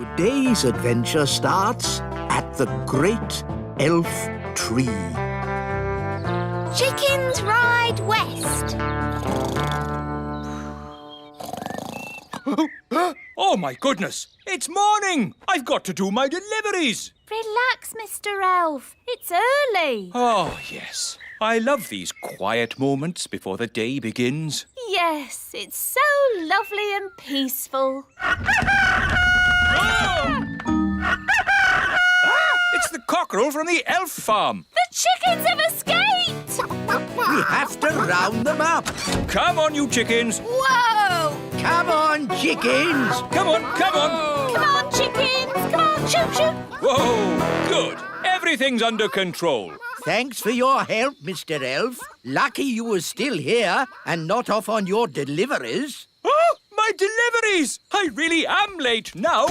Today's adventure starts at the Great Elf Tree. Chickens ride west. Oh, my goodness! It's morning! I've got to do my deliveries! Relax, Mr. Elf. It's early. Oh, yes. I love these quiet moments before the day begins. Yes, it's so lovely and peaceful. It's the cockerel from the elf farm. The chickens have escaped! We have to round them up. Come on, you chickens. Whoa! Come on, chickens. Come on, come on. Come on, chickens! Come on, choo-choo! Whoa, good. Everything's under control. Thanks for your help, Mr. Elf. Lucky you were still here and not off on your deliveries. Oh, my deliveries! I really am late now.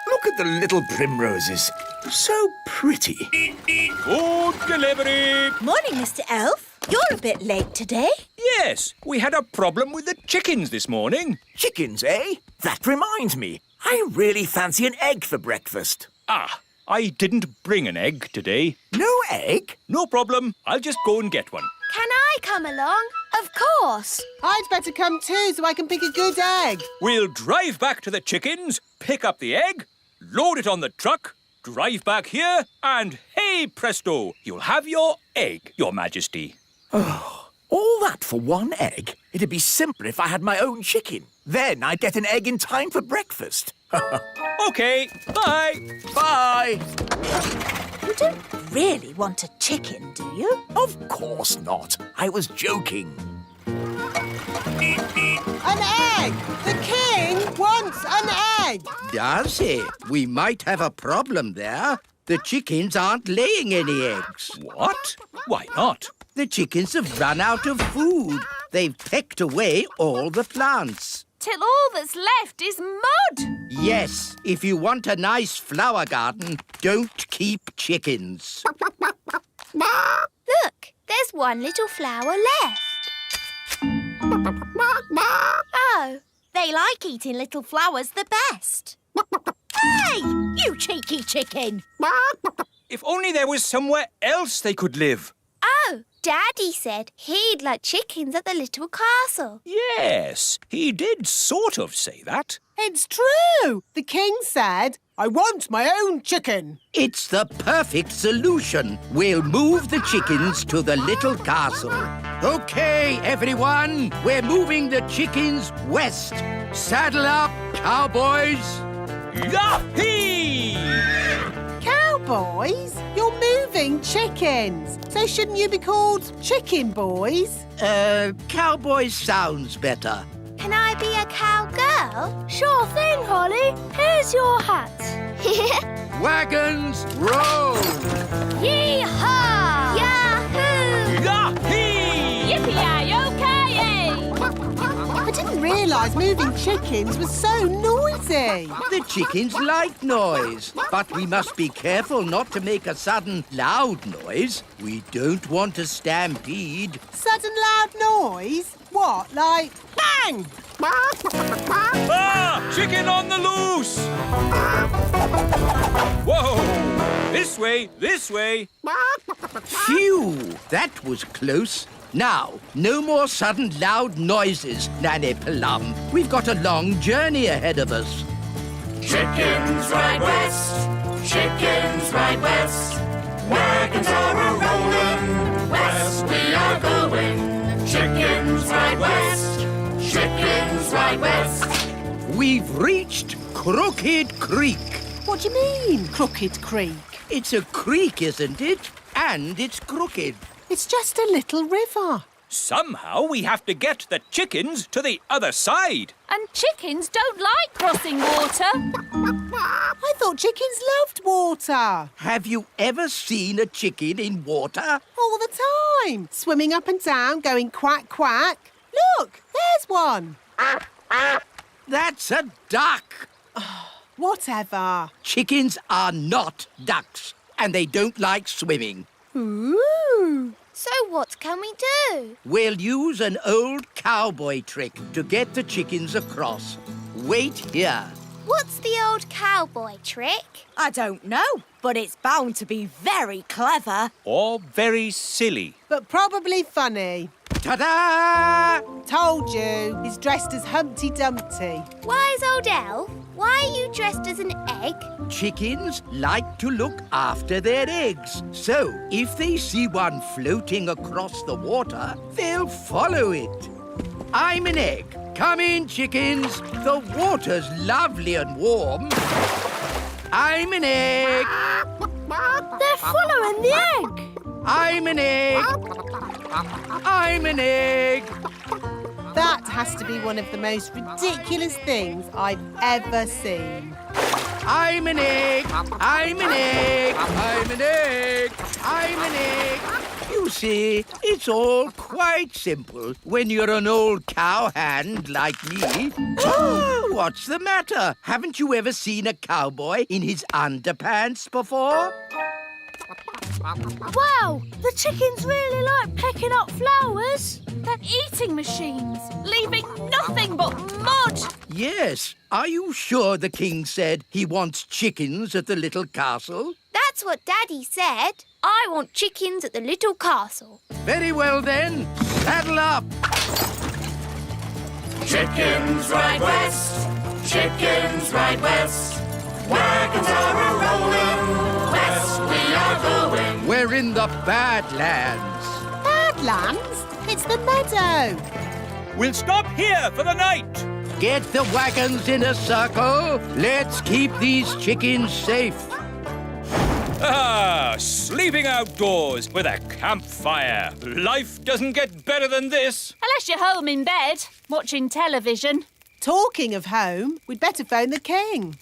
Look at the little primroses. So pretty. Good delivery. Morning, Mr. Elf. You're a bit late today. Yes, we had a problem with the chickens this morning. Chickens, eh? That reminds me. I really fancy an egg for breakfast. Ah, I didn't bring an egg today. No egg? No problem. I'll just go and get one. Can I come along? Of course. I'd better come too so I can pick a good egg. We'll drive back to the chickens, pick up the egg, load it on the truck, drive back here, and hey presto, you'll have your egg, Your Majesty. Oh, all that for one egg? It'd be simpler if I had my own chicken. Then I'd get an egg in time for breakfast. OK, bye. Bye. You don't really want a chicken, do you? Of course not. I was joking. An egg! The king wants an egg! Does he? We might have a problem there. The chickens aren't laying any eggs. What? Why not? The chickens have run out of food. They've pecked away all the plants. Till all that's left is mud. Yes, if you want a nice flower garden, don't keep chickens. Look, there's one little flower left. Oh, they like eating little flowers the best. Hey, you cheeky chicken! If only there was somewhere else they could live. Oh, Daddy said he'd like chickens at the little castle. Yes, he did sort of say that. It's true! The king said, I want my own chicken. It's the perfect solution. We'll move the chickens to the little castle. OK, everyone, we're moving the chickens west. Saddle up, cowboys. Yahee! Cowboys? You're moving chickens. So shouldn't you be called chicken boys? Cowboys sounds better. Can I be a cowgirl? Sure thing, Holly. Here's your hat. Wagons, roll! Yee-haw! Yahoo! Yahee! Yippee-yi-yo-ki-yay! I didn't realise moving chickens was so noisy. The chickens like noise, but we must be careful not to make a sudden loud noise. We don't want a stampede. Sudden loud noise? What, like bang? Ah! Chicken on the loose! Whoa! This way, this way. Phew! That was close. Now, no more sudden loud noises, Nanny Plum. We've got a long journey ahead of us. Chickens ride west, chickens ride west. Wagons are a-rolling, west we are going. Chickens ride west, chickens ride west. We've reached Crooked Creek. What do you mean, Crooked Creek? It's a creek, isn't it? And it's crooked. It's just a little river. Somehow we have to get the chickens to the other side. And chickens don't like crossing water. I thought chickens loved water. Have you ever seen a chicken in water? All the time. Swimming up and down, going quack, quack. Look, there's one. That's a duck. Whatever. Chickens are not ducks, and they don't like swimming. Ooh. So what can we do? We'll use an old cowboy trick to get the chickens across. wait here. What's the old cowboy trick? I don't know, but it's bound to be very clever. Or very silly. But probably funny. Ta-da! Told you, he's dressed as Humpty Dumpty. Wise old elf, why are you dressed as an egg? Chickens like to look after their eggs. So, if they see one floating across the water, they'll follow it. I'm an egg. Come in, chickens. The water's lovely and warm. I'm an egg. They're following the egg. I'm an egg. I'm an egg. That has to be one of the most ridiculous things I've ever seen. I'm an egg. I'm an egg. I'm an egg. I'm an egg. You see, it's all quite simple when you're an old cowhand like me. What's the matter? Haven't you ever seen a cowboy in his underpants before? Wow, the chickens really like pecking up flowers. They're eating machines, leaving nothing but mud. Yes. Are you sure the king said he wants chickens at the little castle? That's what Daddy said. I want chickens at the little castle. Very well then. Saddle up. Chickens ride west, chickens ride west. Wagons are a-rolling, west we are going. We're in the Badlands. Badlands? It's the meadow. We'll stop here for the night. Get the wagons in a circle. Let's keep these chickens safe. Ah, sleeping outdoors with a campfire. Life doesn't get better than this. Unless you're home in bed, watching television. Talking of home, we'd better phone the king.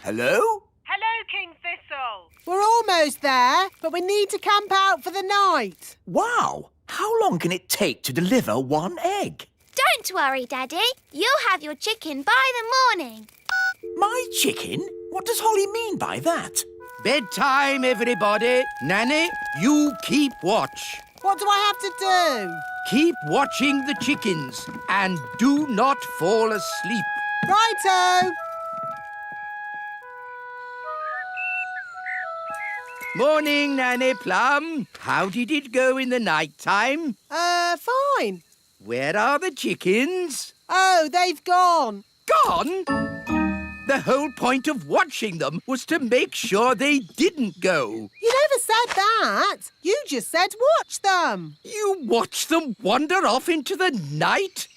Hello? Hello, King Thistle. We're almost there, but we need to camp out for the night. Wow! How long can it take to deliver one egg? Don't worry, Daddy. You'll have your chicken by the morning. My chicken? What does Holly mean by that? Bedtime, everybody. Nanny, you keep watch. What do I have to do? Keep watching the chickens and do not fall asleep. Righto. Morning, Nanny Plum. How did it go in the night time? Fine. Where are the chickens? Oh, they've gone. Gone? The whole point of watching them was to make sure they didn't go. You never said that. You just said watch them. You watched them wander off into the night?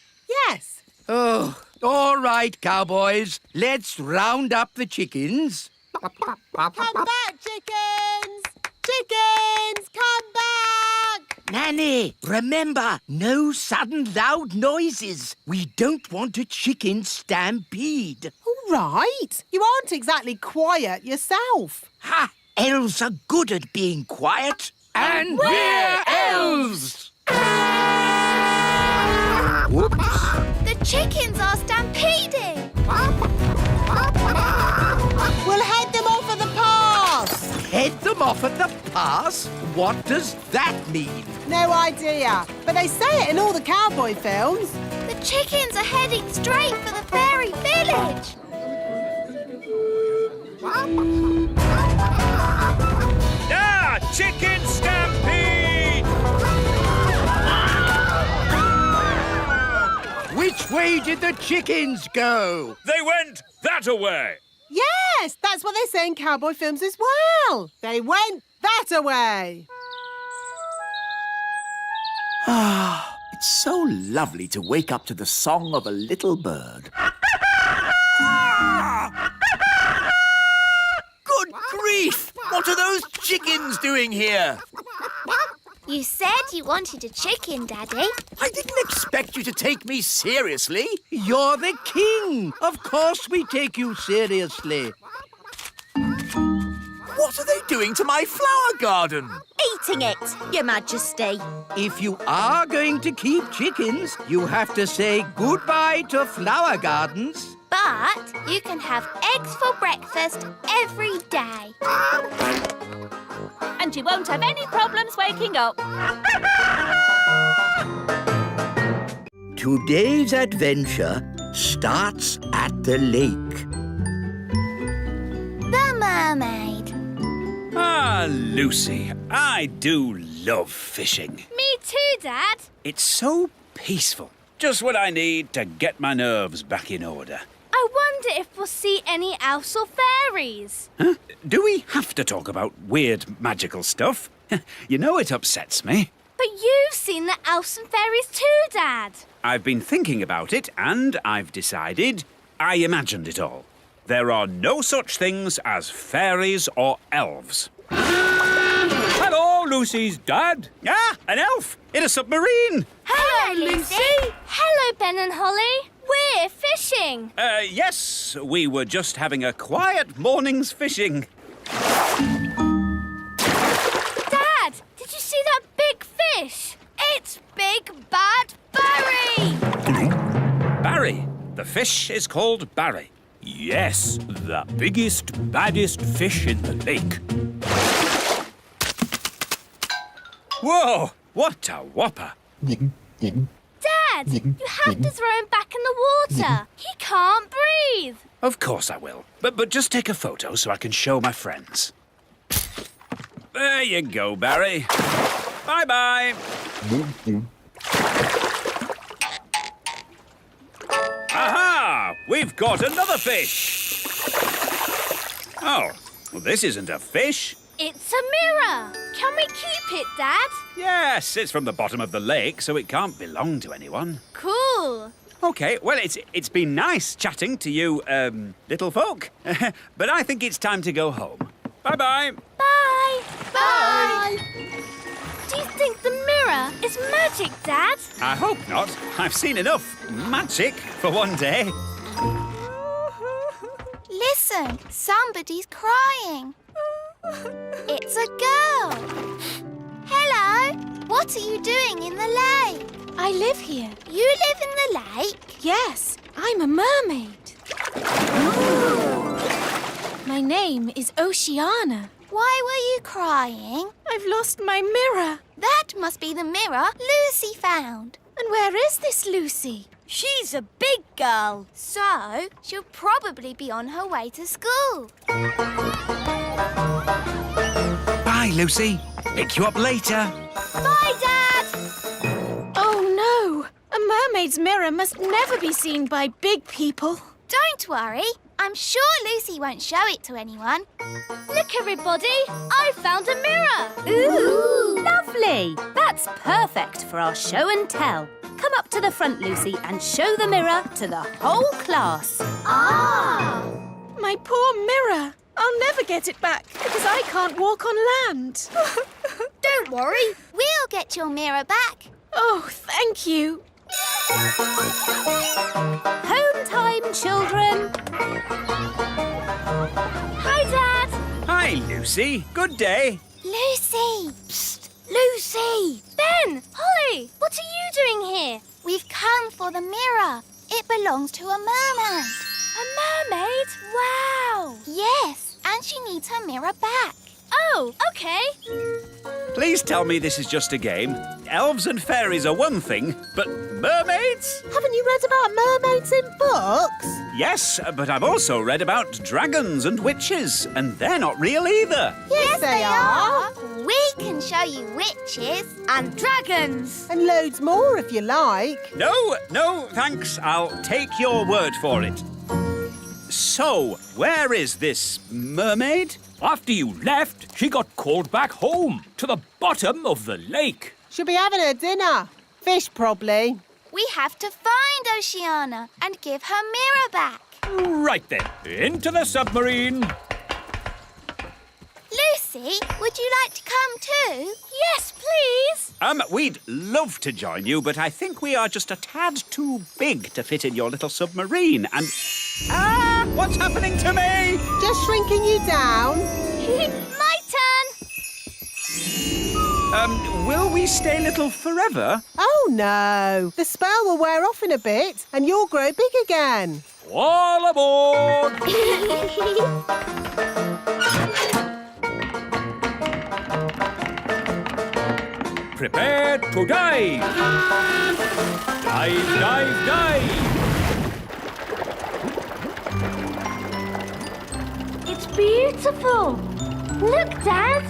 Yes. Oh, all right, cowboys. Let's round up the chickens. Come back, chickens! Chickens, come back! Nanny, remember, no sudden loud noises. We don't want a chicken stampede. All right. You aren't exactly quiet yourself. Ha! Elves are good at being quiet. And we're elves! Whoops. The chickens are stampeding. We'll head them off at the pass. Head them off at the pass? What does that mean? No idea. But they say it in all the cowboy films. The chickens are heading straight for the fairy village. Ah, chicken stampede! Which way did the chickens go? They went that-a-way. Yes, that's what they say in cowboy films as well. They went that-a-way. Ah, it's so lovely to wake up to the song of a little bird. Good grief! What are those chickens doing here? You said you wanted a chicken, Daddy. I didn't expect you to take me seriously. You're the king. Of course we take you seriously. What are they doing to my flower garden? Eating it, Your Majesty. If you are going to keep chickens, you have to say goodbye to flower gardens. But you can have eggs for breakfast every day. And you won't have any problems waking up. Today's adventure starts at the lake. The mermaid. Ah, Lucy, I do love fishing. Me too, Dad. It's so peaceful. Just what I need to get my nerves back in order. I wonder if we'll see any elves or fairies. Huh? Do we have to talk about weird magical stuff? You know it upsets me. But you've seen the elves and fairies too, Dad. I've been thinking about it and I've decided I imagined it all. There are no such things as fairies or elves. Hello, Lucy's dad. Ah, an elf in a submarine. Hello, Lucy. Hello, Ben and Holly. We're fishing. Yes, we were just having a quiet morning's fishing. Dad, did you see that big fish? It's Big Bad Barry. Barry. The fish is called Barry. Yes, the biggest, baddest fish in the lake. Whoa, what a whopper. Dad, you have to throw him back in the water. He can't breathe. Of course I will. But just take a photo so I can show my friends. There you go, Barry. Bye-bye. Aha! We've got another fish. Oh, well, this isn't a fish. It's a mirror. Can we keep it, Dad? Yes, it's from the bottom of the lake, so it can't belong to anyone. Cool. OK, well, it's been nice chatting to you, little folk. But I think it's time to go home. Bye-bye. Bye. Bye. Do you think the mirror is magic, Dad? I hope not. I've seen enough magic for one day. Listen, somebody's crying. It's a girl. Hello, what are you doing in the lake? I live here. You live in the lake? Yes, I'm a mermaid. My name is Oceana. Why were you crying? I've lost my mirror. That must be the mirror Lucy found. And where is this Lucy? She's a big girl, so she'll probably be on her way to school. Bye, Lucy. Pick you up later. Bye, Dad! Oh, no. A mermaid's mirror must never be seen by big people. Don't worry. I'm sure Lucy won't show it to anyone. Look, everybody. I found a mirror. Ooh, lovely. That's perfect for our show and tell. Come up to the front, Lucy, and show the mirror to the whole class. Ah! My poor mirror. I'll never get it back because I can't walk on land. Don't worry. We'll get your mirror back. Oh, thank you. Home time, children. Hi, Dad. Hi, Lucy. Good day. Lucy! Psst! Lucy! Ben, Holly, what are you doing here? We've come for the mirror. It belongs to a mermaid. A mermaid? Wow. Yes, and she needs her mirror back. Oh, OK. Please tell me this is just a game. Elves and fairies are one thing, but mermaids? Haven't you read about mermaids in books? Yes, but I've also read about dragons and witches, and they're not real either. Yes, they are. We can show you witches And dragons. And loads more if you like. No, thanks. I'll take your word for it. So, where is this mermaid? After you left, she got called back home to the bottom of the lake. She'll be having her dinner. Fish, probably. We have to find Oceana and give her mirror back. Right then, into the submarine. Lucy, would you like to come too? Yes, please. We'd love to join you, but I think we are just a tad too big to fit in your little submarine, and... Ah! What's happening to me? Just shrinking you down. My turn. Will we stay little forever? Oh, no. The spell will wear off in a bit and you'll grow big again. All aboard! Prepare to dive. Dive, dive, dive! It's beautiful. Look, Dad.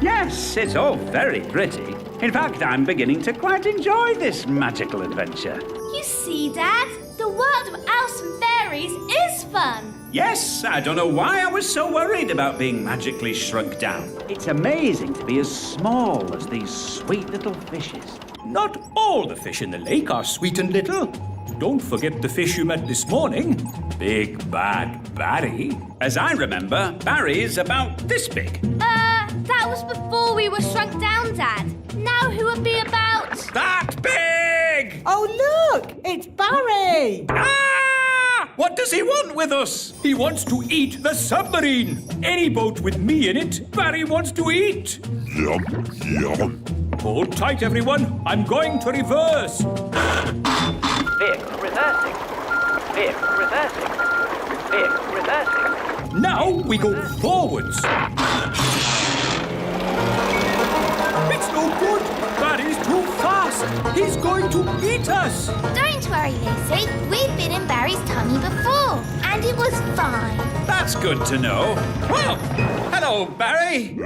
Yes, it's all very pretty. In fact, I'm beginning to quite enjoy this magical adventure. You see, Dad, the world of elves and fairies is fun. Yes, I don't know why I was so worried about being magically shrunk down. It's amazing to be as small as these sweet little fishes. Not all the fish in the lake are sweet and little. Don't forget the fish you met this morning. Big bad Barry. As I remember, Barry's about this big. That was before we were shrunk down, Dad. Now who would be about... That big! Oh, look! It's Barry! Ah! What does he want with us? He wants to eat the submarine. Any boat with me in it, Barry wants to eat. Yum, yum. Hold tight, everyone. I'm going to reverse. Vehicle reversing. Vehicle reversing. Vehicle reversing. Now we go forwards. It's no good. Barry's too fast. He's going to eat us. Don't worry, Lucy. We've been in Barry's tummy before, and it was fine. That's good to know. Well, hello, Barry.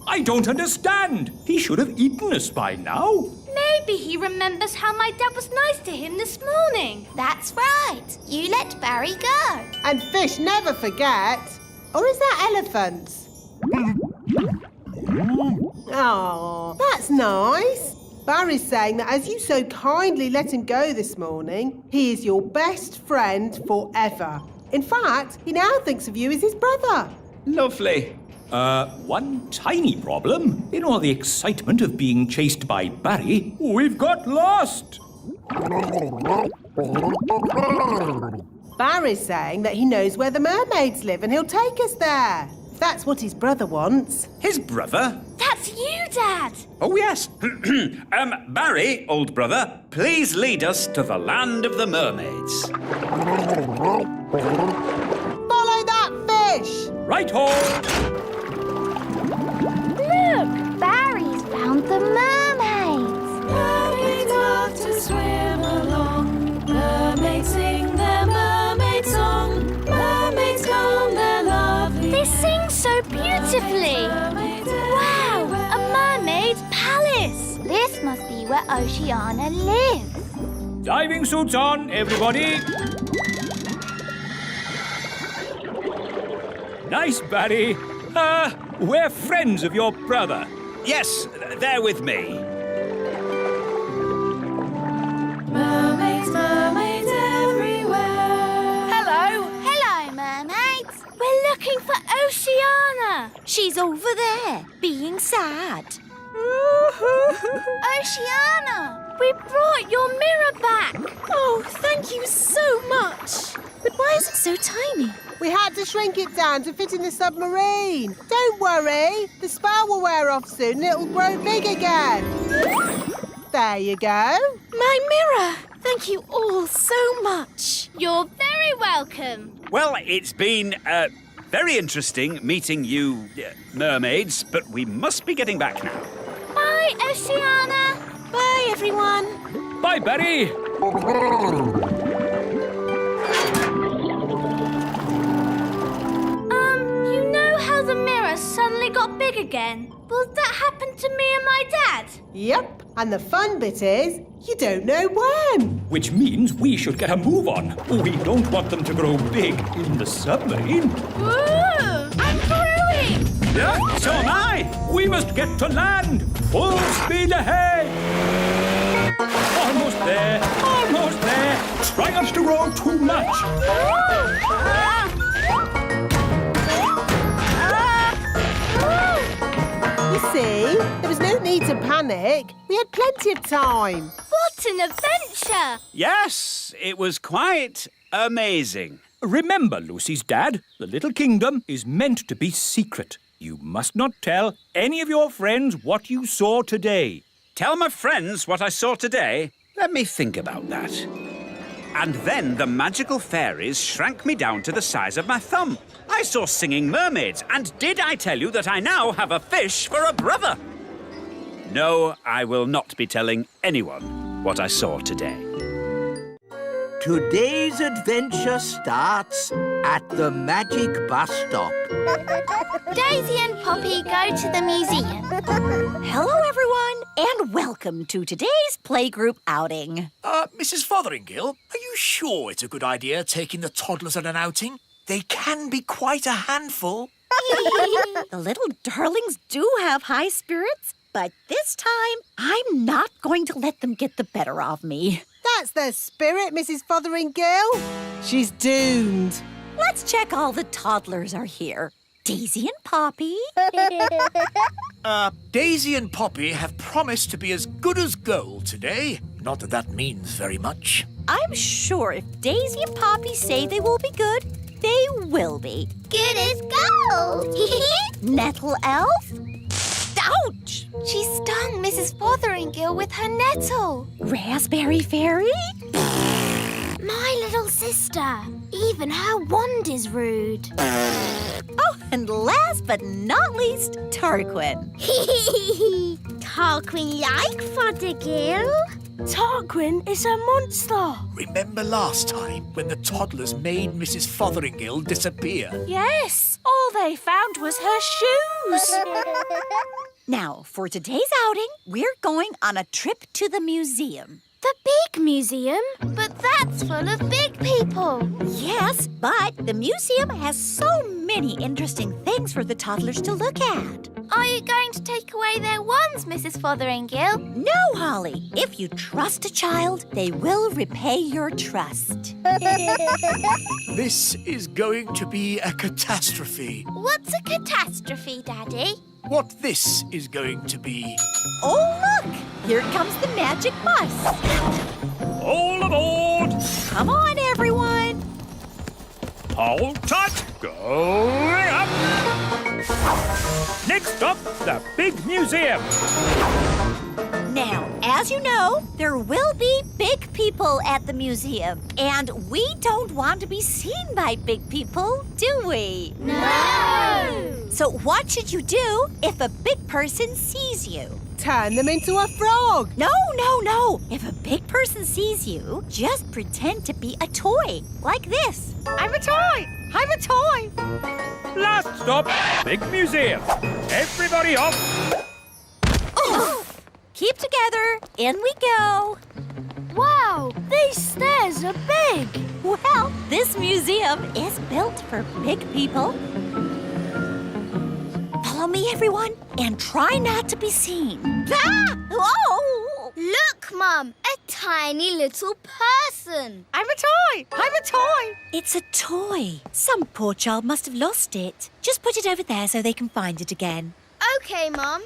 I don't understand. He should have eaten us by now. Maybe he remembers how my dad was nice to him this morning. That's right. You let Barry go. And fish never forget. Or is that elephants? Oh, that's nice. Barry's saying that as you so kindly let him go this morning, he is your best friend forever. In fact, he now thinks of you as his brother. Lovely. One tiny problem. In all the excitement of being chased by Barry, we've got lost. Barry's saying that he knows where the mermaids live and he'll take us there. If that's what his brother wants. His brother? That's you, Dad. Oh, yes. Barry, old brother, please lead us to the land of the mermaids. Follow that fish! Right-ho! Look, Barry's found the mermaids. Mermaids love to swim along. Mermaids sing their mermaid song. Mermaids come, they're lovely. They sing so beautifully. Wow, a mermaid's palace. This must be where Oceana lives. Diving suits on, everybody. Nice, Barry. We're friends of your brother. Yes, they're with me. Mermaids, mermaids everywhere. Hello, mermaids. We're looking for Oceana. She's over there, being sad. Oceana! We brought your mirror back. Oh, thank you so much. But why is it so tiny? We had to shrink it down to fit in the submarine. Don't worry. The spell will wear off soon and it'll grow big again. There you go. My mirror. Thank you all so much. You're very welcome. Well, it's been very interesting meeting you, mermaids, but we must be getting back now. Bye, Oceana. Bye, everyone. Bye, Barry. You know how the mirror suddenly got big again? Will that happen to me and my dad? Yep. And the fun bit is, you don't know when. Which means we should get a move on. We don't want them to grow big in the submarine. Ooh, I'm growing. Yeah, so am I. We must get to land. Full speed ahead. Almost there. Almost there. Try not to grow too much. You see, there was no need to panic. We had plenty of time. What an adventure. Yes, it was quite amazing. Remember, Lucy's dad, the little kingdom is meant to be secret. You must not tell any of your friends what you saw today. Tell my friends what I saw today? Let me think about that. And then the magical fairies shrank me down to the size of my thumb. I saw singing mermaids, and did I tell you that I now have a fish for a brother? No, I will not be telling anyone. what I saw today. Today's adventure starts at the magic bus stop. Daisy and Poppy go to the museum. Hello, everyone, and welcome to today's playgroup outing. Mrs. Fotheringill, are you sure it's a good idea taking the toddlers on an outing? They can be quite a handful. The little darlings do have high spirits, but this time I'm not going to let them get the better of me. That's their spirit, Mrs. Fotheringill. She's doomed. Let's check all the toddlers are here. Daisy and Poppy. Daisy and Poppy have promised to be as good as gold today. Not that that means very much. I'm sure if Daisy and Poppy say they will be good, they will be. Good as gold. Nettle elf? Ouch! She stung Mrs. Fotheringill with her nettle. Raspberry fairy? My little sister. Even her wand is rude. Oh, and last but not least, Tarquin. Tarquin like Fothergill. Tarquin is a monster. Remember last time when the toddlers made Mrs. Fotheringill disappear? Yes, all they found was her shoes. Now, for today's outing, we're going on a trip to the museum. The big museum? But that's full of big people. Yes, but the museum has so many interesting things for the toddlers to look at. Are you going to take away their wands, Mrs. Fotheringill? No, Holly. If you trust a child, they will repay your trust. This is going to be a catastrophe. What's a catastrophe, Daddy? What this is going to be. Oh, look! Here comes the magic bus. All aboard! Come on, everyone. Hold tight! Going up! Next stop, the big museum. Now, as you know, there will be big people at the museum. And we don't want to be seen by big people, do we? No! So what should you do if a big person sees you? Turn them into a frog. No. If a big person sees you, just pretend to be a toy, like this. I'm a toy. I'm a toy. Last stop, big museum. Everybody off. Oh. Keep together. In we go. Wow, these stairs are big. Well, this museum is built for big people. Follow me, everyone, and try not to be seen. Ah! Oh! Look, Mum, a tiny little person. I'm a toy. I'm a toy. It's a toy. Some poor child must have lost it. Just put it over there so they can find it again. Okay, Mum.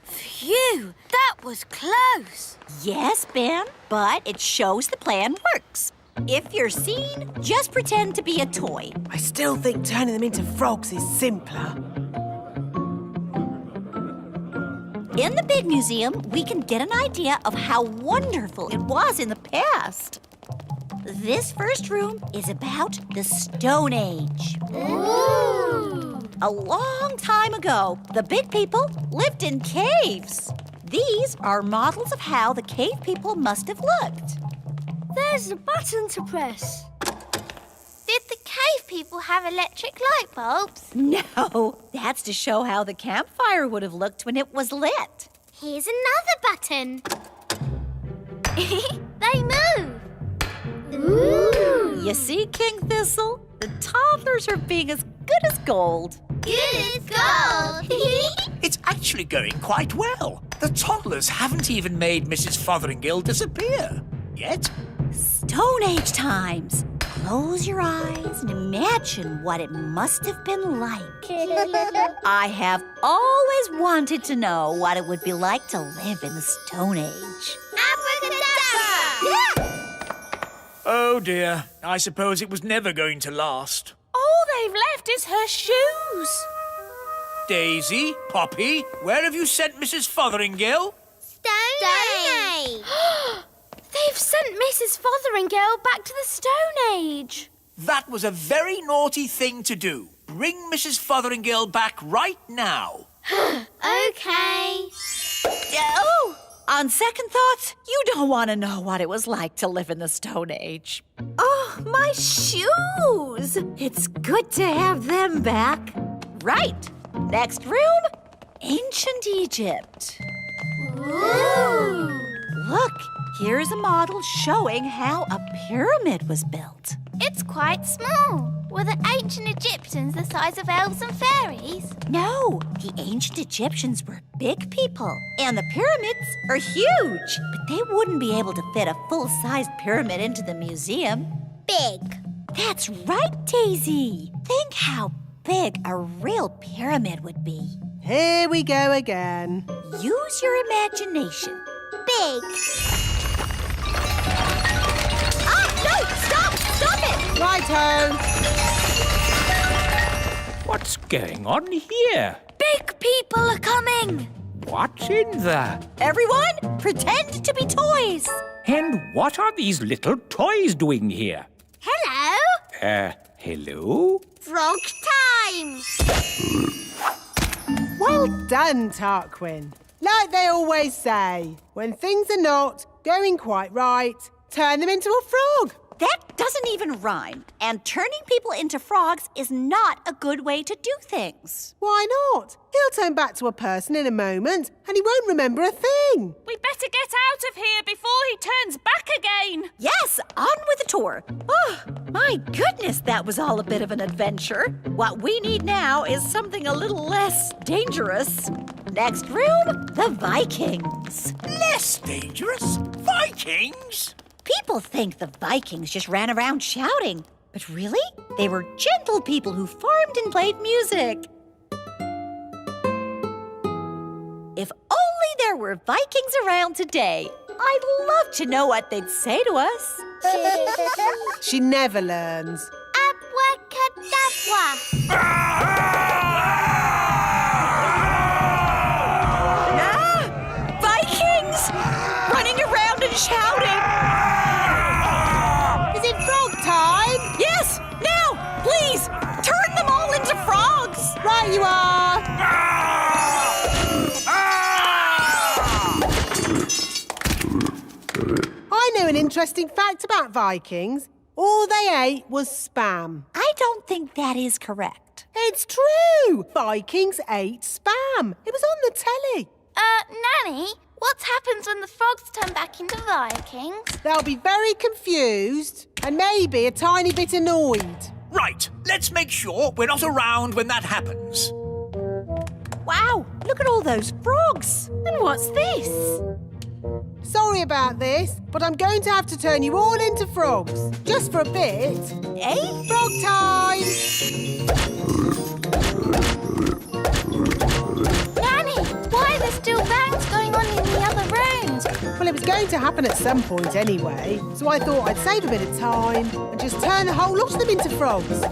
Phew, that was close. Yes, Ben, but it shows the plan works. If you're seen, just pretend to be a toy. I still think turning them into frogs is simpler. In the big museum, we can get an idea of how wonderful it was in the past. This first room is about the Stone Age. Ooh! A long time ago, the big people lived in caves. These are models of how the cave people must have looked. There's a button to press. Did the cave people have electric light bulbs? No, that's to show how the campfire would have looked when it was lit. Here's another button. They move. Ooh! You see, King Thistle? The toddlers are being as good as gold. Good as gold. It's actually going quite well. The toddlers haven't even made Mrs. Fotheringill disappear. Yet. Stone Age times. Close your eyes and imagine what it must have been like. I have always wanted to know what it would be like to live in the Stone Age. Abracadabra! Oh dear, I suppose it was never going to last. All they've left is her shoes. Daisy, Poppy, where have you sent Mrs. Fotheringill? Stone Age. They've sent Mrs. Fotheringill back to the Stone Age. That was a very naughty thing to do. Bring Mrs. Fotheringill back right now. Okay. Oh, On second thoughts, you don't want to know what it was like to live in the Stone Age. Oh, my shoes! It's good to have them back. Right. Next room, Ancient Egypt. Ooh! Look, here's a model showing how a pyramid was built. It's quite small. Were the ancient Egyptians the size of elves and fairies? No, the ancient Egyptians were big people, and the pyramids are huge. But they wouldn't be able to fit a full-sized pyramid into the museum. Big. That's right, Daisy. Think how big a real pyramid would be. Here we go again. Use your imagination. Big. Ah, no! Stop! Stop it! Righto. What's going on here? Big people are coming! What's in the... Everyone, pretend to be toys. And what are these little toys doing here? Hello? Hello? Frog time! Well done, Tarquin. Like they always say, when things are not going quite right, turn them into a frog. That doesn't even rhyme. And turning people into frogs is not a good way to do things. Why not? He'll turn back to a person in a moment and he won't remember a thing. We better get out of here before he turns back again. Yes, on with the tour. Oh, my goodness, that was all a bit of an adventure. What we need now is something a little less dangerous. Next room, the Vikings. Less dangerous? Vikings? People think the Vikings just ran around shouting. But really, they were gentle people who farmed and played music. If only there were Vikings around today. I'd love to know what they'd say to us. She never learns. Abracadabra! Vikings! Running around and shouting. Is it frog time? Yes, now, please, turn them all into frogs. Right you are. I know an interesting fact about Vikings. All they ate was spam. I don't think that is correct. It's true. Vikings ate spam. It was on the telly. Nanny, what happens when the frogs turn back into Vikings? They'll be very confused and maybe a tiny bit annoyed. Right, let's make sure we're not around when that happens. Wow, look at all those frogs. And what's this? Sorry about this, but I'm going to have to turn you all into frogs. Just for a bit. Eh? Frog time! Nanny, why are there still bangs going on in the other rooms? Well, it was going to happen at some point anyway, so I thought I'd save a bit of time and just turn the whole lot of them into frogs.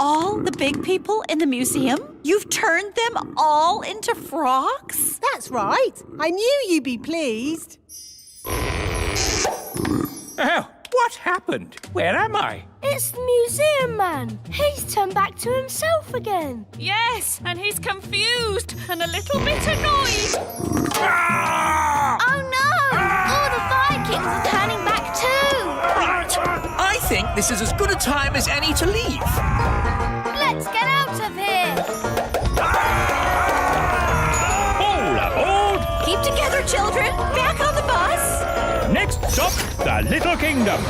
All the big people in the museum? You've turned them all into frogs? That's right. I knew you'd be pleased. Oh, what happened? Where am I? It's the museum man. He's turned back to himself again. Yes, and he's confused and a little bit annoyed. Oh no! All the Vikings are turning back too! Right, I think this is as good a time as any to leave. Let's get out of here! All aboard! Keep together, children. Back on the bus. Next stop, the Little Kingdom.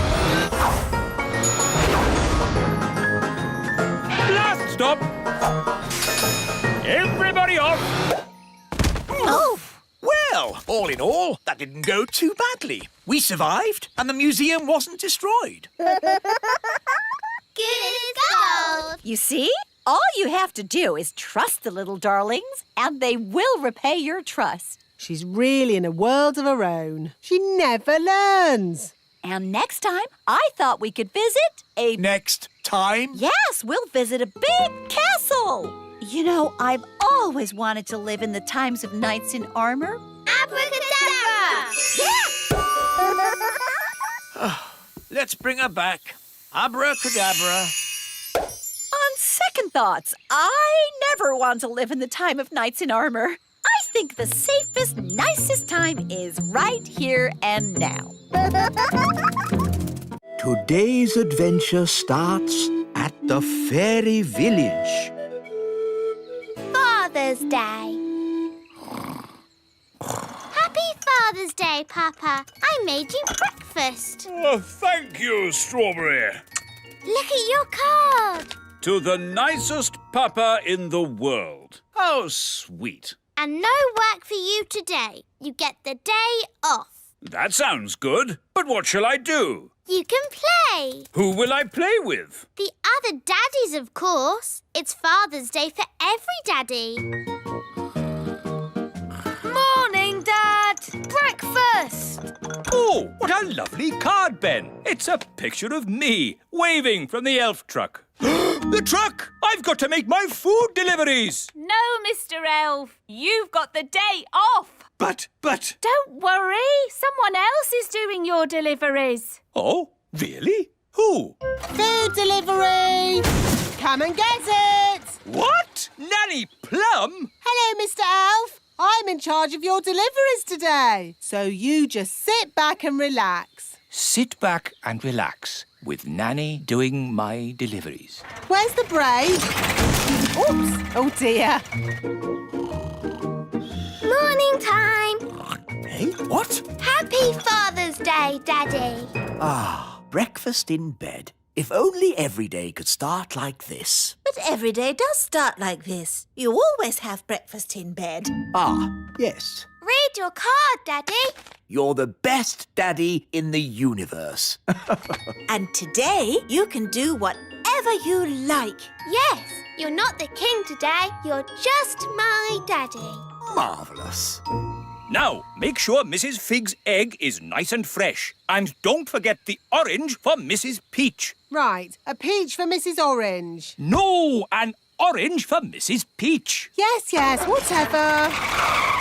Last stop. Everybody off. Oh, Well, all in all, that didn't go too badly. We survived, and the museum wasn't destroyed. Good as gold! you see? All you have to do is trust the little darlings, and they will repay your trust. She's really in a world of her own. She never learns. And next time, I thought we could visit a... Next time? Yes, we'll visit a big castle. You know, I've always wanted to live in the times of knights in armor. Abracadabra! Let's bring her back. Abracadabra. On second thoughts, I never want to live in the time of knights in armor. I think the safest, nicest time is right here and now. Today's adventure starts at the fairy village. Father's Day. Happy Father's Day, Papa. I made you breakfast. Oh, thank you, Strawberry. Look at your card. To the nicest papa in the world. How sweet. And no work for you today. You get the day off. That sounds good. But what shall I do? You can play. Who will I play with? The other daddies, of course. It's Father's Day for every daddy. Morning, Dad. Breakfast. Oh, what a lovely card, Ben. It's a picture of me waving from the elf truck. The truck! I've got to make my food deliveries. No, Mr. Elf. You've got the day off. But... Don't worry. Someone else is doing your deliveries. Oh, really? Who? Food delivery! Come and get it! What? Nanny Plum? Hello, Mr. Elf. I'm in charge of your deliveries today. So you just sit back and relax. Sit back and relax with Nanny doing my deliveries. Where's the break? Oops! Oh, dear. Morning time. Hey, what? Happy Father's Day, Daddy. Ah, breakfast in bed. If only every day could start like this. But every day does start like this. You always have breakfast in bed. Ah, yes. Read your card, Daddy. You're the best daddy in the universe. And today you can do whatever you like. Yes, you're not the king today. You're just my daddy. Marvellous. Now, make sure Mrs. Fig's egg is nice and fresh. And don't forget the orange for Mrs. Peach. Right, a peach for Mrs. Orange. No, an orange for Mrs. Peach. Yes, whatever.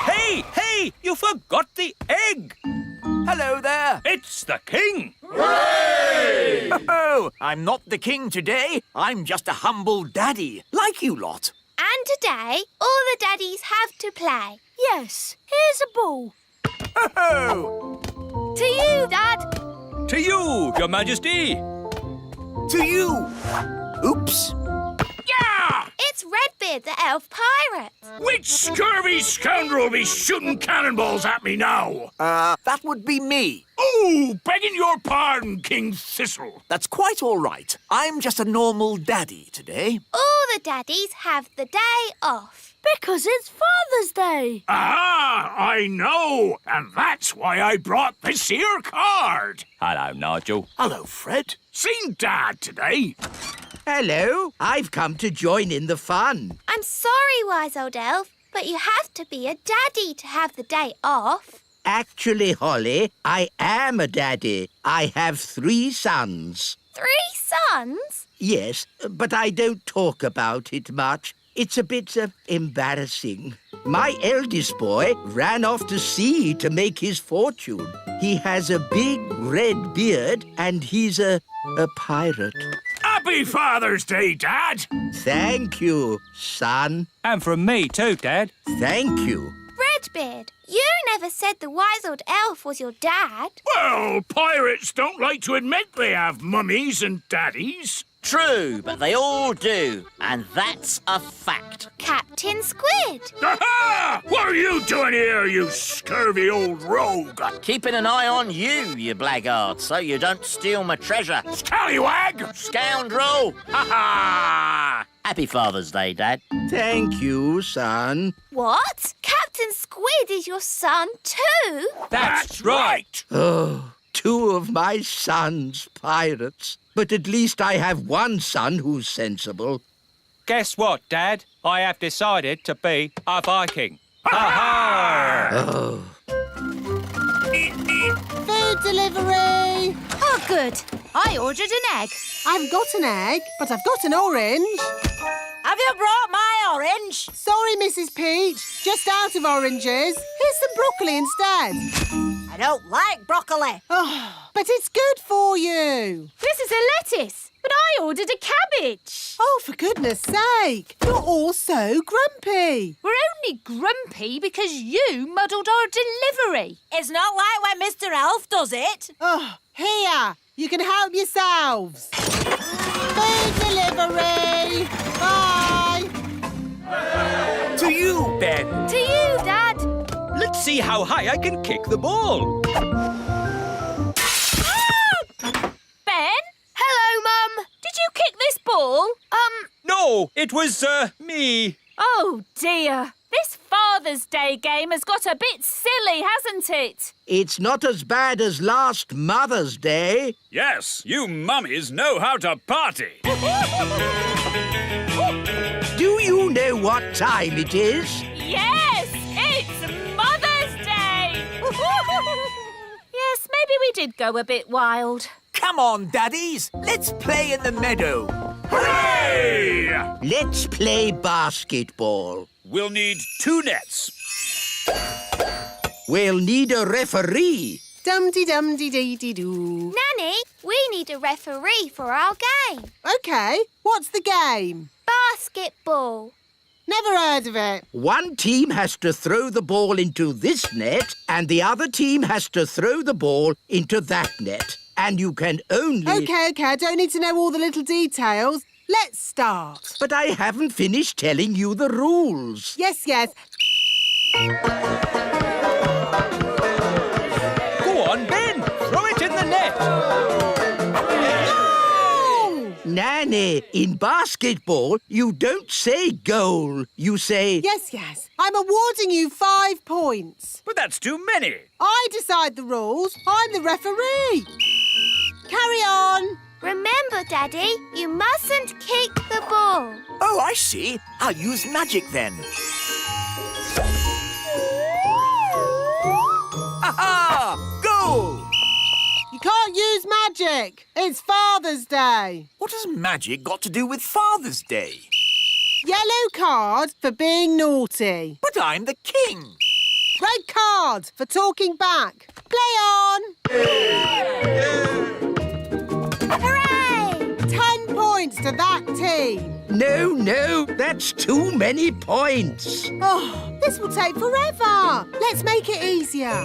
Hey, you forgot the egg. Hello there. It's the king. Hooray! Oh, I'm not the king today. I'm just a humble daddy, like you lot. And today, all the daddies have to play. Yes, here's a ball. Oh! To you, Dad. To you, Your Majesty. To you. Oops. Yeah! It's Redbeard, the elf pirate. Which scurvy scoundrel will be shooting cannonballs at me now? That would be me. Oh, begging your pardon, King Thistle. That's quite all right. I'm just a normal daddy today. All the daddies have the day off. Because it's Father's Day. Ah, I know. And that's why I brought this here card. Hello, Nigel. Hello, Fred. Seen Dad today. Hello, I've come to join in the fun. I'm sorry, wise old elf, but you have to be a daddy to have the day off. Actually, Holly, I am a daddy. I have 3 sons. 3 sons? Yes, but I don't talk about it much. It's a bit embarrassing. My eldest boy ran off to sea to make his fortune. He has a big red beard and he's a pirate. Happy Father's Day, Dad. Thank you, son. And from me too, Dad. Thank you. Redbeard, you never said the wise old elf was your dad. Well, pirates don't like to admit they have mummies and daddies. True, but they all do, and that's a fact. Captain Squid. Aha! What are you doing here, you scurvy old rogue? Keeping an eye on you, you blackguard, so you don't steal my treasure. Scallywag! Scoundrel! Ha-ha! Happy Father's Day, Dad. Thank you, son. What? Captain Squid is your son too? That's right. Oh, 2 of my sons pirates. But at least I have 1 son who's sensible. Guess what, Dad? I have decided to be a Viking. Ha-ha! Oh. Food delivery! Oh, good. I ordered an egg. I haven't got an egg, but I've got an orange. Have you brought my orange? Sorry, Mrs. Peach. Just out of oranges. Here's some broccoli instead. I don't like broccoli. Oh, but it's good for you. This is a lettuce. But I ordered a cabbage. Oh, for goodness sake. You're all so grumpy. We're only grumpy because you muddled our delivery. It's not like when Mr. Elf does it. Oh, here. You can help yourselves. Food delivery. Bye. To you, Ben. To you, Dad. Let's see how high I can kick the ball. Ben? Hello, Mum. Did you kick this ball? No, it was, me. Oh, dear. This Father's Day game has got a bit silly, hasn't it? It's not as bad as last Mother's Day. Yes, you mummies know how to party. Do you know what time it is? Yes, it's Mother's Day. Yes, maybe we did go a bit wild. Come on, daddies. Let's play in the meadow. Hooray! Let's play basketball. We'll need 2 nets. We'll need a referee. Dum-de-dum-de-dee-dee-doo. Nanny, we need a referee for our game. OK, what's the game? Basketball. Never heard of it. One team has to throw the ball into this net and the other team has to throw the ball into that net. And you can only... OK, I don't need to know all the little details. Let's start. But I haven't finished telling you the rules. Yes. Go on, Ben. Throw it in the net. No! Nanny, in basketball, you don't say goal. You say... Yes. I'm awarding you 5 points. But that's too many. I decide the rules. I'm the referee. Carry on. Remember, Daddy, you mustn't kick the ball. Oh, I see. I'll use magic then. Aha! Goal! You can't use magic. It's Father's Day. What has magic got to do with Father's Day? Yellow card for being naughty. But I'm the king. Red card for talking back. Play on. Hooray! 10 points to that team. No, that's too many points. Oh, this will take forever. Let's make it easier.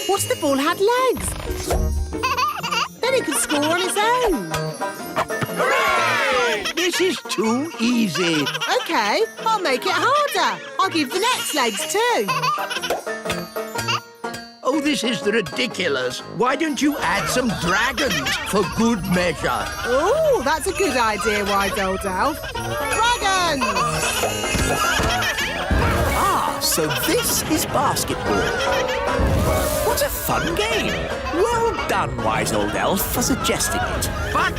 What's the ball had legs? Then he could score on his own. Hooray! This is too easy. OK, I'll make it harder. I'll give the next legs too. Oh, this is ridiculous. Why don't you add some dragons for good measure? Oh, that's a good idea, wise old elf. Dragons! Ah, so this is basketball. What a fun game. Well done, wise old elf, for suggesting it. But...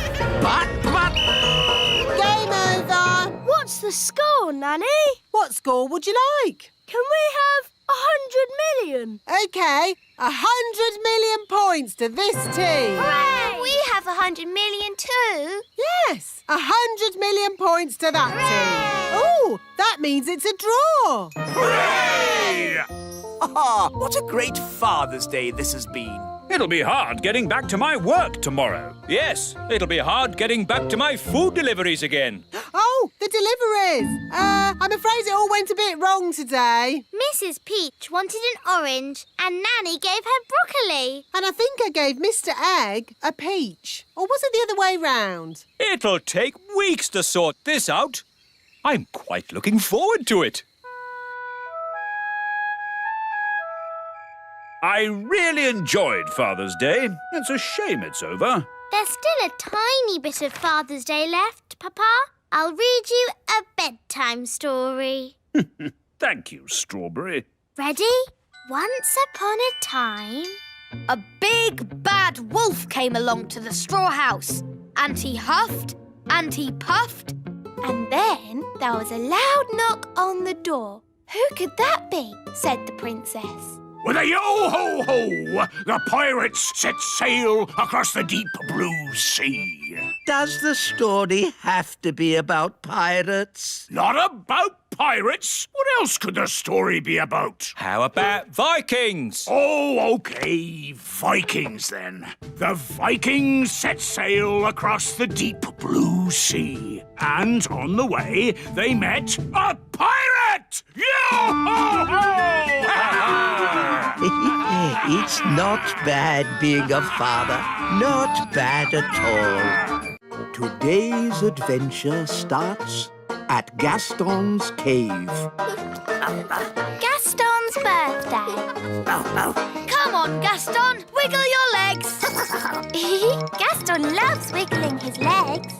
Game over. What's the score, Nanny? What score would you like? Can we have 100 million? OK, 100 million points to this team. Hooray! We have 100 million too. Yes, 100 million points to that team. Oh, that means it's a draw. Hooray! Ah, what a great Father's Day this has been. It'll be hard getting back to my work tomorrow. Yes, it'll be hard getting back to my food deliveries again. Oh, the deliveries. I'm afraid it all went a bit wrong today. Mrs. Peach wanted an orange and Nanny gave her broccoli. And I think I gave Mr. Egg a peach. Or was it the other way round? It'll take weeks to sort this out. I'm quite looking forward to it. I really enjoyed Father's Day. It's a shame it's over. There's still a tiny bit of Father's Day left, Papa. I'll read you a bedtime story. Thank you, Strawberry. Ready? Once upon a time... A big bad wolf came along to the straw house, and he huffed and he puffed. And then there was a loud knock on the door. Who could that be? Said the princess. With a yo-ho-ho, the pirates set sail across the deep blue sea. Does the story have to be about pirates? Not about pirates? What else could the story be about? How about Vikings? Oh, OK. Vikings, then. The Vikings set sail across the deep blue sea. And on the way, they met a pirate! Yo-ho-ho! It's not bad being a father. Not bad at all. Today's adventure starts at Gaston's cave. Gaston's birthday. Come on, Gaston, wiggle your legs. Gaston loves wiggling his legs.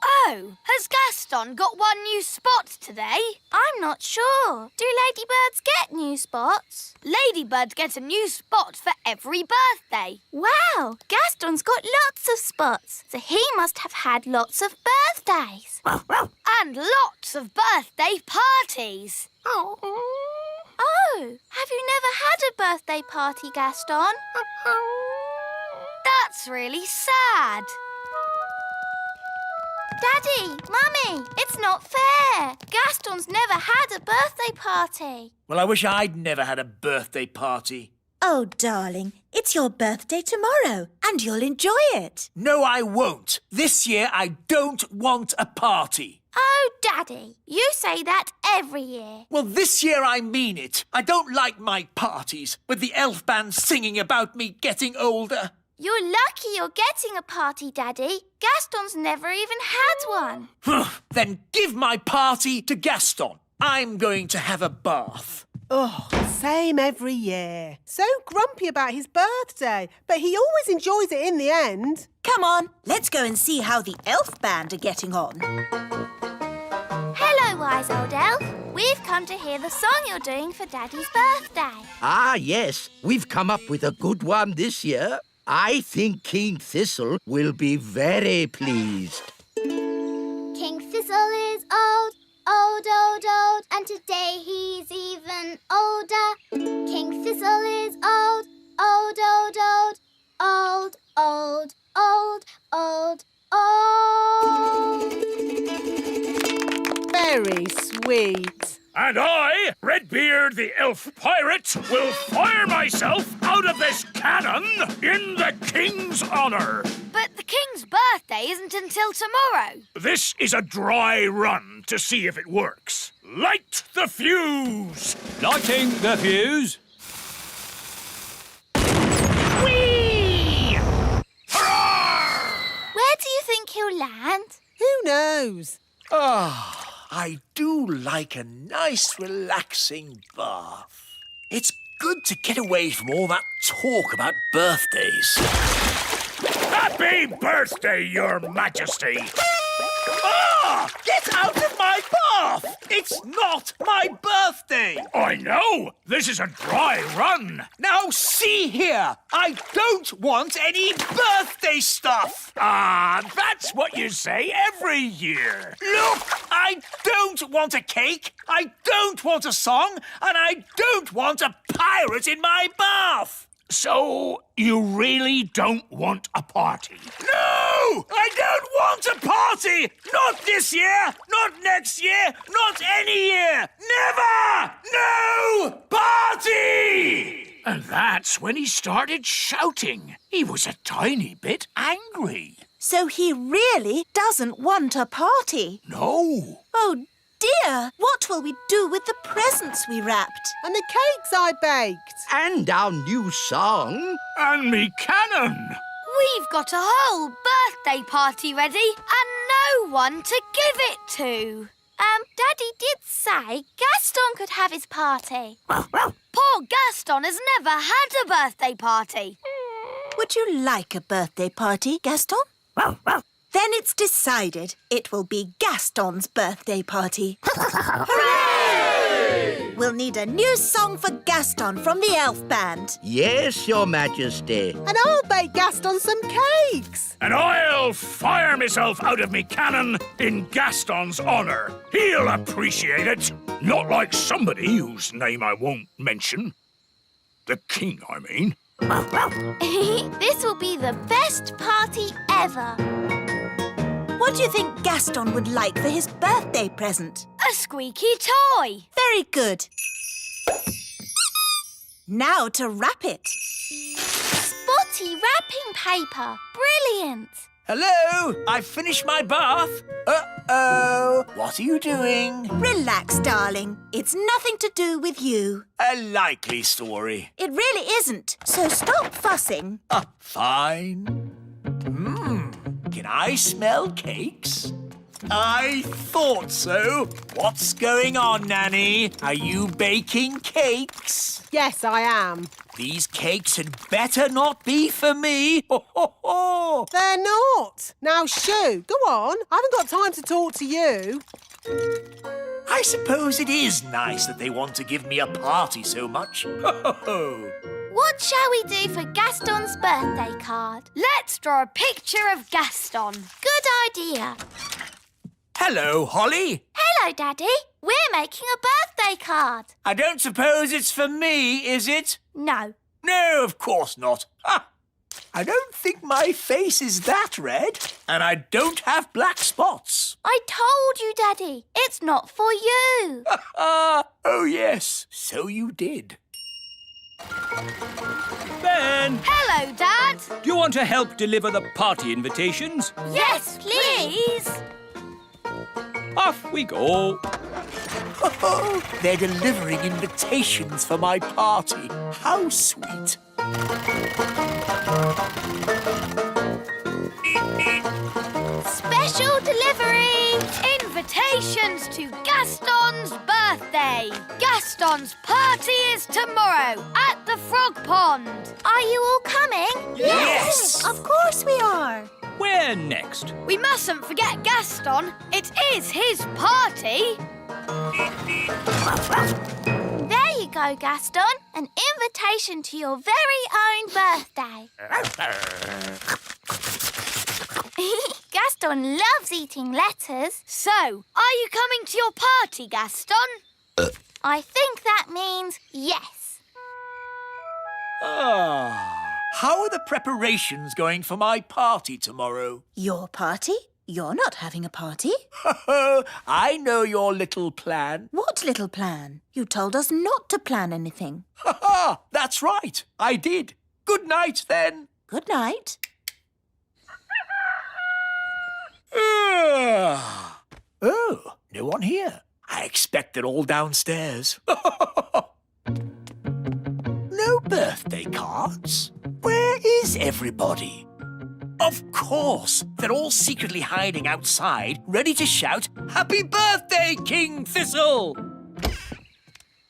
Oh, has Gaston got one new spot today? I'm not sure. Do ladybirds get new spots? Ladybirds get a new spot for every birthday. Wow, Gaston's got lots of spots, so he must have had lots of birthdays. And lots of birthday parties. Oh, have you never had a birthday party, Gaston? That's really sad. Daddy, Mummy, it's not fair. Gaston's never had a birthday party. Well, I wish I'd never had a birthday party. Oh, darling, it's your birthday tomorrow, and you'll enjoy it. No, I won't. This year, I don't want a party. Oh, Daddy, you say that every year. Well, this year I mean it. I don't like my parties, with the elf band singing about me getting older. You're lucky you're getting a party, Daddy. Gaston's never even had one. Then give my party to Gaston. I'm going to have a bath. Oh, same every year. So grumpy about his birthday, but he always enjoys it in the end. Come on, let's go and see how the elf band are getting on. Hello, wise old elf. We've come to hear the song you're doing for Daddy's birthday. Ah, yes. We've come up with a good one this year. I think King Thistle will be very pleased. King Thistle is old, old, old, old, and today he's even older. King Thistle is old, old, old, old, old, old, old, old, old. Very sweet. And I, Redbeard the Elf Pirate, will fire myself out of this cannon in the King's honour. But the King's birthday isn't until tomorrow. This is a dry run to see if it works. Light the fuse! Lighting the fuse. Whee! Hurrah! Where do you think he'll land? Who knows? Ah, I do like a nice, relaxing bath. It's good to get away from all that talk about birthdays. Happy birthday, Your Majesty! Ah! Get out of my bath! It's not my birthday! I know! This is a dry run! Now, see here! I don't want any birthday stuff! Ah, that's what you say every year! Look! I don't want a cake, I don't want a song, and I don't want a pirate in my bath! So, you really don't want a party? No! I don't want a party! Not this year! Not next year! Not any year! Never! No party! And that's when he started shouting. He was a tiny bit angry. So he really doesn't want a party? No. Oh, dear! What will we do with the presents we wrapped? And the cakes I baked. And our new song. And me cannon. We've got a whole birthday party ready and no one to give it to. Daddy did say Gaston could have his party. Poor Gaston has never had a birthday party. Would you like a birthday party, Gaston? Then it's decided. It will be Gaston's birthday party. Hooray! We'll need a new song for Gaston from the elf band. Yes, Your Majesty. And I'll bake Gaston some cakes. And I'll fire myself out of me cannon in Gaston's honour. He'll appreciate it. Not like somebody whose name I won't mention. The king, I mean. This will be the best party ever. What do you think Gaston would like for his birthday present? A squeaky toy. Very good. Now to wrap it. Spotty wrapping paper. Brilliant. Hello, I've finished my bath. Uh-oh, what are you doing? Relax, darling. It's nothing to do with you. A likely story. It really isn't, so stop fussing. Fine. Can I smell cakes? I thought so. What's going on, Nanny? Are you baking cakes? Yes, I am. These cakes had better not be for me. Ho, ho, ho. They're not. Now, shoo, go on. I haven't got time to talk to you. I suppose it is nice that they want to give me a party so much. Ho, ho, ho. What shall we do for Gaston's birthday card? Let's draw a picture of Gaston. Good idea. Hello, Holly. Hello, Daddy. We're making a birthday card. I don't suppose it's for me, is it? No. No, of course not. Ha! I don't think my face is that red, and I don't have black spots. I told you, Daddy. It's not for you. Oh, yes, so you did. Ben, Hello, Dad. do you want to help deliver the party invitations? Yes, please. Off we go. They're delivering invitations for my party. How sweet. Special delivery. Invitations to Gaston's birthday. Gaston's party is tomorrow at the Frog Pond. Are you all coming? Yes! Of course we are. Where next? We mustn't forget Gaston. It is his party. There you go, Gaston. An invitation to your very own birthday. Gaston loves eating letters. So, are you coming to your party, Gaston? I think that means yes. How are the preparations going for my party tomorrow? Your party? You're not having a party. I know your little plan. What little plan? You told us not to plan anything. That's right. I did. Good night, then. Good night. Oh, no one here. I expect they're all downstairs. No birthday cards? Where is everybody? Of course, they're all secretly hiding outside, ready to shout, "Happy birthday, King Thistle!"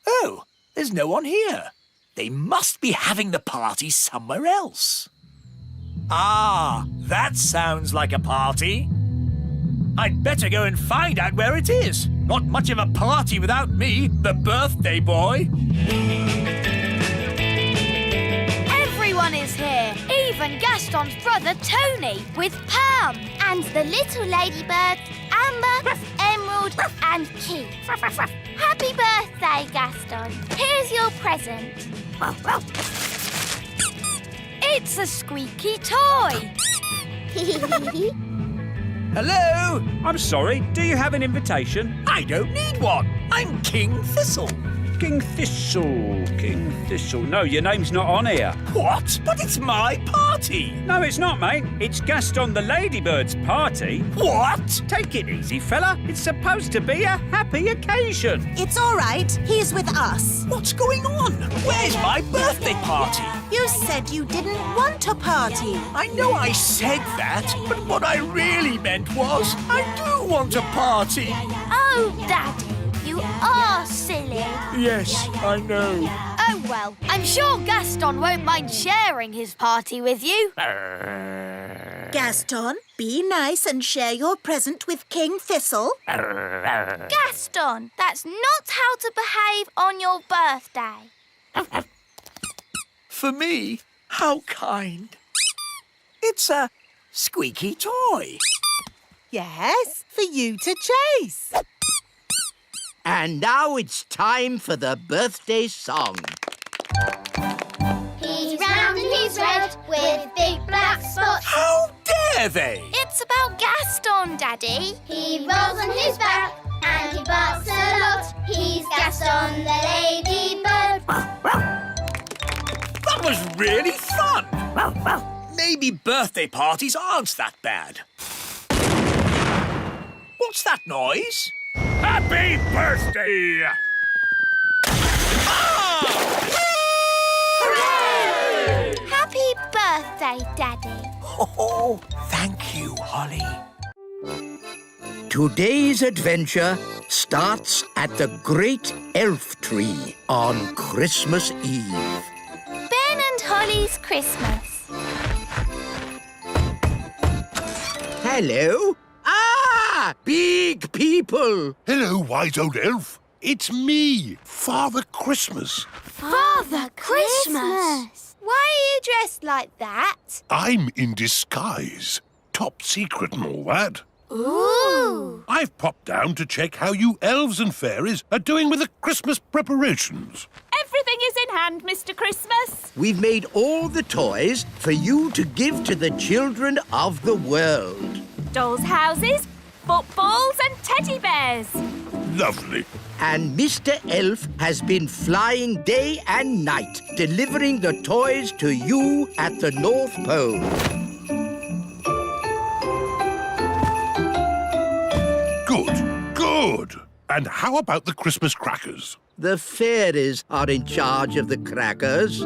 Oh, there's no one here. They must be having the party somewhere else. Ah, that sounds like a party. I'd better go and find out where it is. Not much of a party without me, the birthday boy. Everyone is here. Even Gaston's brother Tony with Pam. And the little ladybirds, Amber, Emerald and Keith. Happy birthday, Gaston. Here's your present. It's a squeaky toy. Hello? I'm sorry, do you have an invitation? I don't need one. I'm King Thistle. King Thistle, King Thistle. No, your name's not on here. What? But it's my party. No, it's not, mate. It's Gaston the Ladybird's party. What? Take it easy, fella. It's supposed to be a happy occasion. It's all right. He's with us. What's going on? Where's my birthday party? You said you didn't want a party. I know I said that, but what I really meant was I do want a party. Oh, Daddy, you are silly. Yes, I know. Oh, well, I'm sure Gaston won't mind sharing his party with you. Gaston, be nice and share your present with King Thistle. Gaston, that's not how to behave on your birthday. For me? How kind. It's a squeaky toy. Yes, for you to chase. And now it's time for the birthday song. He's round and he's red with big black spots. How dare they? It's about Gaston. Gaston, Daddy? He rolls on his back and he barks a lot. He's Gaston the ladybird. That was really fun. Maybe birthday parties aren't that bad. What's that noise? Happy birthday! Happy birthday, Daddy. Oh, thank you, Holly. Today's adventure starts at the Great Elf Tree on Christmas Eve. Ben and Holly's Christmas. Hello? Ah! Big people! Hello, wise old elf. It's me, Father Christmas. Father Christmas! Why are you dressed like that? I'm in disguise. Top secret and all that. Ooh! I've popped down to check how you elves and fairies are doing with the Christmas preparations. Everything is in hand, Mr. Christmas. We've made all the toys for you to give to the children of the world. Dolls' houses, footballs and teddy bears. Lovely. And Mr. Elf has been flying day and night, delivering the toys to you at the North Pole. Good. And how about the Christmas crackers? The fairies are in charge of the crackers.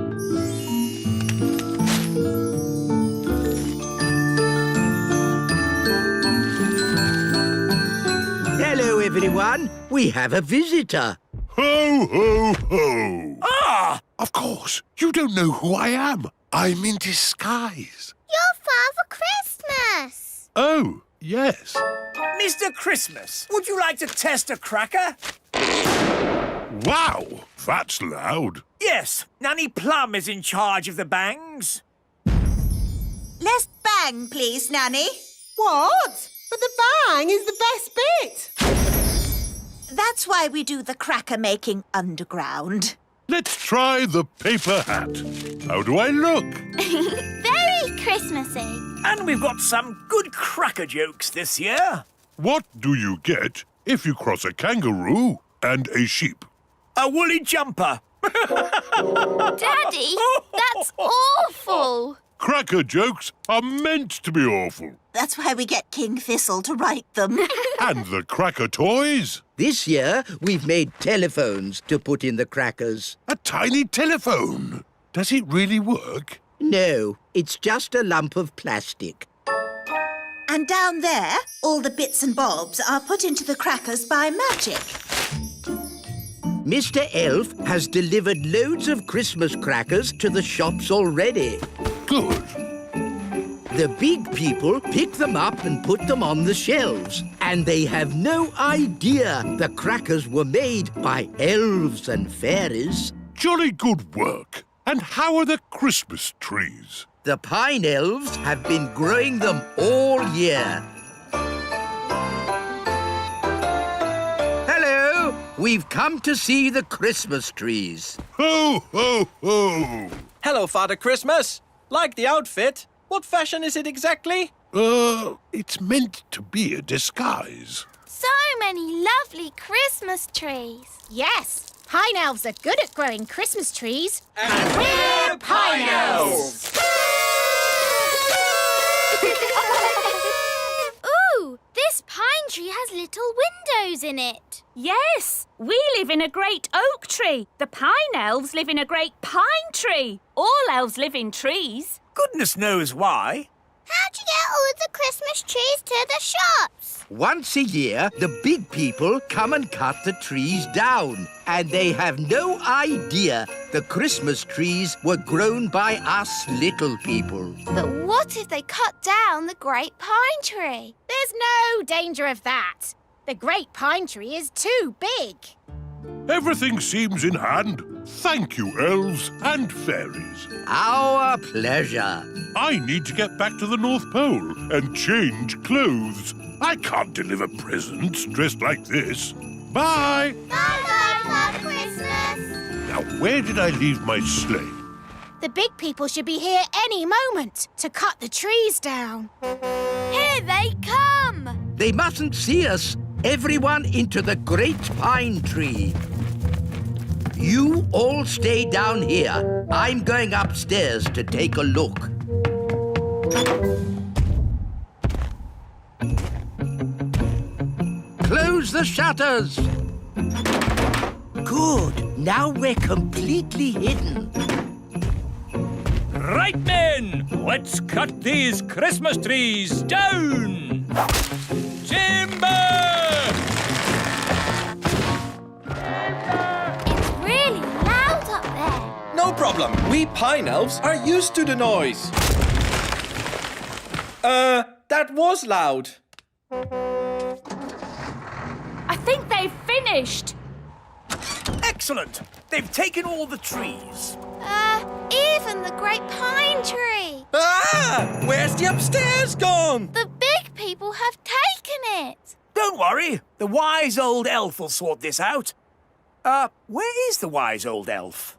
Hello, everyone. We have a visitor. Ho, ho, ho. Ah! Of course. You don't know who I am. I'm in disguise. You're Father Christmas. Oh, yes. Mr. Christmas, would you like to test a cracker? Wow, that's loud. Yes, Nanny Plum is in charge of the bangs. Less bang, please, Nanny. What? But the bang is the best bit. That's why we do the cracker making underground. Let's try the paper hat. How do I look? Very Christmassy. And we've got some good cracker jokes this year. What do you get if you cross a kangaroo and a sheep? A woolly jumper. Daddy, that's awful. Cracker jokes are meant to be awful. That's why we get King Thistle to write them. And the cracker toys? This year, we've made telephones to put in the crackers. A tiny telephone. Does it really work? No, it's just a lump of plastic. And down there, all the bits and bobs are put into the crackers by magic. Mr. Elf has delivered loads of Christmas crackers to the shops already. Good. The big people pick them up and put them on the shelves. And they have no idea the crackers were made by elves and fairies. Jolly good work. And how are the Christmas trees? The pine elves have been growing them all year. Hello! We've come to see the Christmas trees. Ho, ho, ho! Hello, Father Christmas. Like the outfit. What fashion is it exactly? It's meant to be a disguise. So many lovely Christmas trees. Yes, pine elves are good at growing Christmas trees. And we're Pine Elves! Ooh, this pine tree has little windows in it. Yes, we live in a great oak tree. The pine elves live in a great pine tree. All elves live in trees. Goodness knows why. How'd you get all the Christmas trees to the shops? Once a year, the big people come and cut the trees down. And they have no idea the Christmas trees were grown by us little people. But what if they cut down the great pine tree? There's no danger of that. The great pine tree is too big. Everything seems in hand. Thank you, elves and fairies. Our pleasure. I need to get back to the North Pole and change clothes. I can't deliver presents dressed like this. Bye! Bye-bye, Father Christmas! Now, where did I leave my sleigh? The big people should be here any moment to cut the trees down. Here they come! They mustn't see us. Everyone into the great pine tree. You all stay down here. I'm going upstairs to take a look. Close the shutters. Good. Now we're completely hidden. Right, men! Let's cut these Christmas trees down! Timber! It's really loud up there. No problem. We pine elves are used to the noise. That was loud. I think they've finished. Excellent. They've taken all the trees. Even the great pine tree. Ah! Where's the upstairs gone? The big people have taken it. Don't worry. The wise old elf will sort this out. Where is the wise old elf?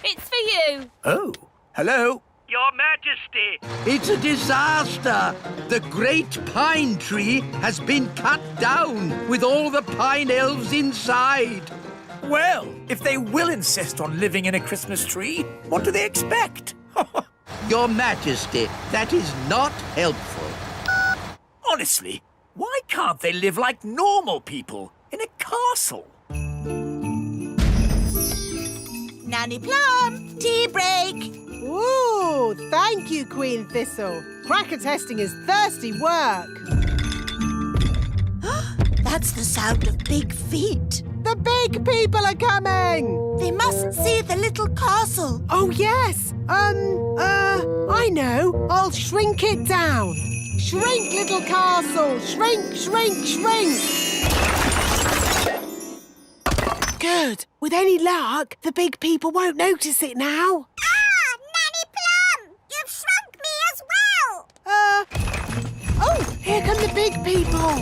It's for you. Oh, hello. Your Majesty! It's a disaster. The great pine tree has been cut down with all the pine elves inside. Well, if they will insist on living in a Christmas tree, what do they expect? Your Majesty, that is not helpful. Honestly, why can't they live like normal people in a castle? Nanny Plum, tea break. Ooh, thank you, Queen Thistle. Cracker testing is thirsty work. That's the sound of big feet. The big people are coming. They mustn't see the little castle. Oh, yes. I know. I'll shrink it down. Shrink, little castle. Shrink, shrink, shrink. Good. With any luck, the big people won't notice it now. Oh, here come the big people.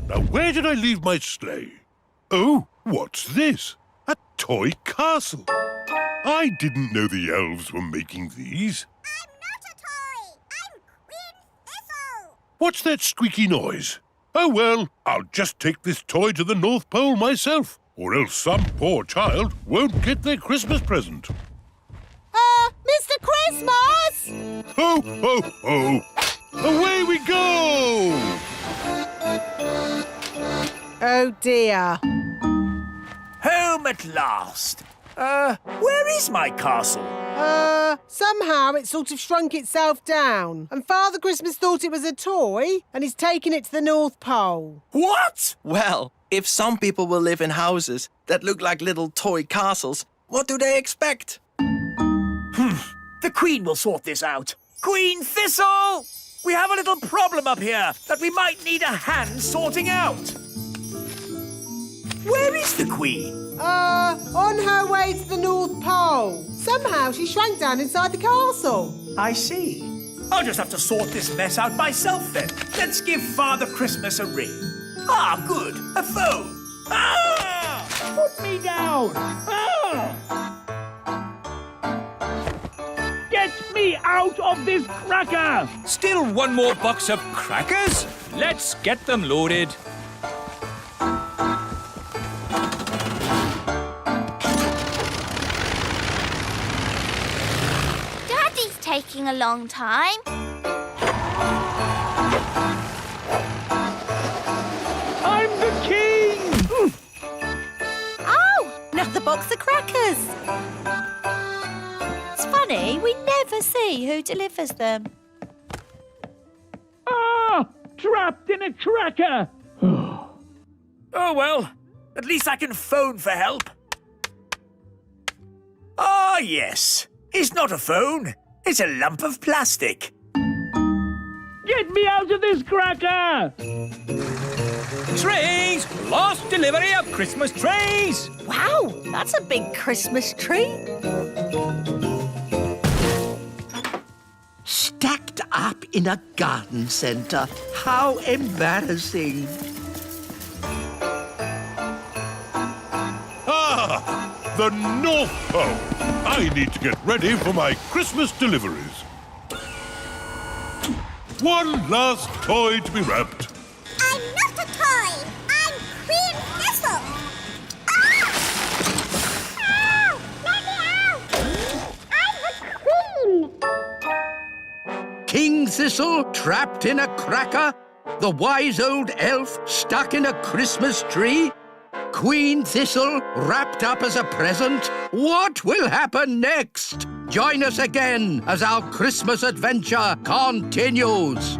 Now, where did I leave my sleigh? Oh, what's this? A toy castle. I didn't know the elves were making these. I'm not a toy. I'm Queen Thistle. What's that squeaky noise? Oh, well, I'll just take this toy to the North Pole myself, or else some poor child won't get their Christmas present. Mr. Christmas! Ho, ho, ho! Away we go! Oh, dear. Home at last. Where is my castle? Somehow it sort of shrunk itself down. And Father Christmas thought it was a toy, and he's taken it to the North Pole. What? Well, if some people will live in houses that look like little toy castles, what do they expect? The Queen will sort this out. Queen Thistle! We have a little problem up here that we might need a hand sorting out. Where is the Queen? On her way to the North Pole. Somehow she shrank down inside the castle. I see. I'll just have to sort this mess out myself then. Let's give Father Christmas a ring. Ah, good. A phone. Ah! Put me down! Ah! Get me out of this cracker! Still one more box of crackers? Let's get them loaded. Daddy's taking a long time. I'm the king! Oh, another box of crackers. It's funny, we never see who delivers them. Ah! Trapped in a cracker! Oh, well, at least I can phone for help. Ah, yes. It's not a phone. It's a lump of plastic. Get me out of this cracker! Trees! Last delivery of Christmas trees! Wow, that's a big Christmas tree. Stacked up in a garden centre. How embarrassing. Ah! the North Pole. I need to get ready for my Christmas deliveries. One last toy to be wrapped. I'm not a toy. I'm Queen Thistle. Ah! Ow! Let me out! I'm the queen. King Thistle trapped in a cracker? The wise old elf stuck in a Christmas tree? Queen Thistle wrapped up as a present? What will happen next? Join us again as our Christmas adventure continues.